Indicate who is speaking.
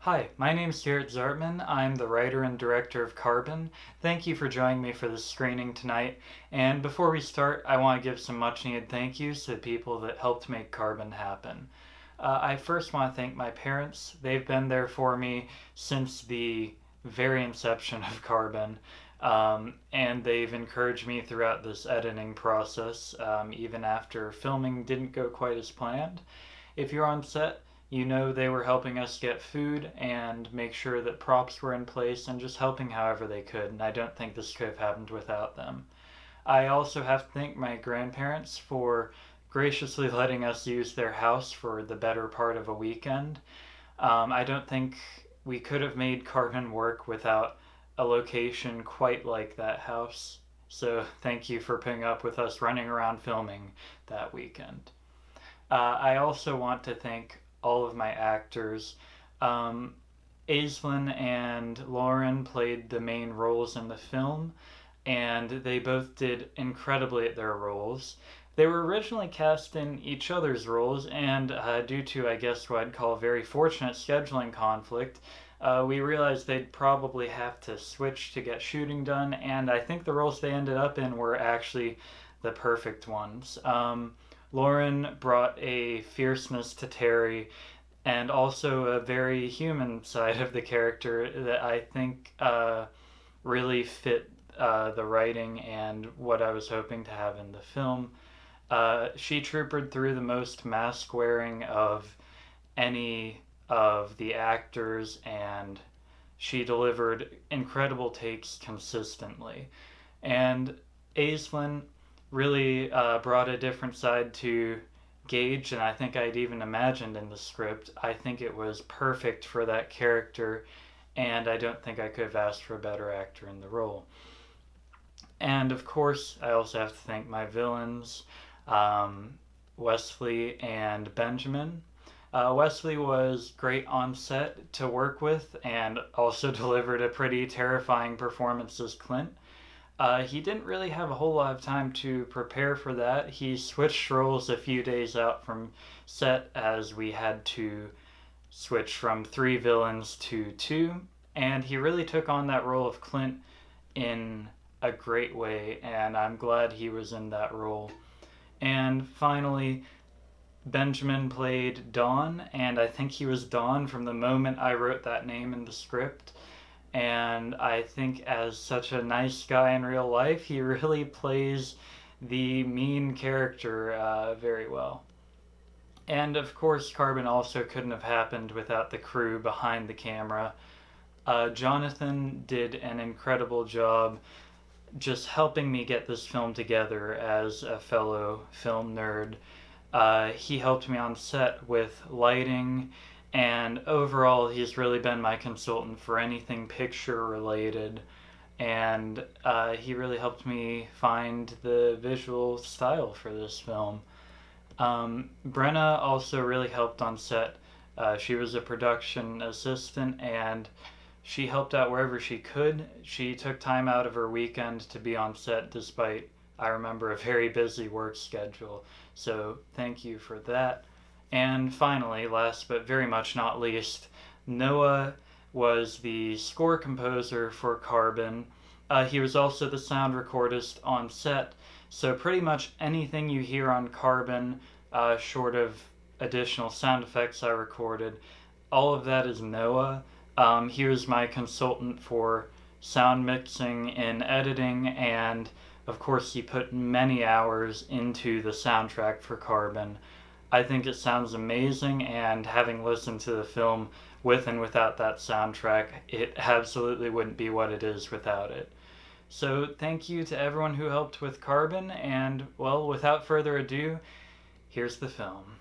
Speaker 1: Hi, my name's Garrett Zartman. I'm the writer and director of Carbon. Thank you for joining me for this screening tonight. And before we start, I want to give some much needed thank yous to the people that helped make Carbon happen. I first want to thank my parents. They've been there for me since the very inception of Carbon. And they've encouraged me throughout this editing process, even after filming didn't go quite as planned. If you're on set, you know they were helping us get food and make sure that props were in place and just helping however they could, and I don't think this could have happened without them. I also have to thank my grandparents for graciously letting us use their house for the better part of a weekend. I don't think we could have made Carbon work without a location quite like that house. So thank you for putting up with us running around filming that weekend. I also want to thank all of my actors. Um, Aislinn and Lauren played the main roles in the film, and they both did incredibly at their roles. They were originally cast in each other's roles, and due to, I guess, what I'd call a very fortunate scheduling conflict, we realized they'd probably have to switch to get shooting done, and I think the roles they ended up in were actually the perfect ones. Lauren brought a fierceness to Terry and also a very human side of the character that I think really fit the writing and what I was hoping to have in the film. She troopered through the most mask wearing of any of the actors, and she delivered incredible takes consistently. And Aislinn really brought a different side to Gage than I think I'd even imagined in the script. I think it was perfect for that character, and I don't think I could have asked for a better actor in the role. And of course, I also have to thank my villains, um, Wesley and Benjamin. Wesley was great on set to work with and also delivered a pretty terrifying performance as Clint. He didn't really have a whole lot of time to prepare for that. He switched roles a few days out from set as we had to switch from three villains to two, and he really took on that role of Clint in a great way, and I'm glad he was in that role. And finally, Benjamin played Don, and I think he was Don from the moment I wrote that name in the script. And I think, as such a nice guy in real life, he really plays the mean character very well. And of course, Carbon also couldn't have happened without the crew behind the camera. Jonathan did an incredible job just helping me get this film together as a fellow film nerd. He helped me on set with lighting, and overall, he's really been my consultant for anything picture related. And he really helped me find the visual style for this film. Brenna also really helped on set. She was a production assistant, and she helped out wherever she could. She took time out of her weekend to be on set despite, I remember, a very busy work schedule. So thank you for that. And finally, last but very much not least, Noah was the score composer for Carbon. He was also the sound recordist on set, so pretty much anything you hear on Carbon, short of additional sound effects I recorded, all of that is Noah. He was my consultant for sound mixing and editing, and of course, he put many hours into the soundtrack for Carbon. I think it sounds amazing, and having listened to the film with and without that soundtrack, it absolutely wouldn't be what it is without it. So, thank you to everyone who helped with Carbon, and well, without further ado, here's the film.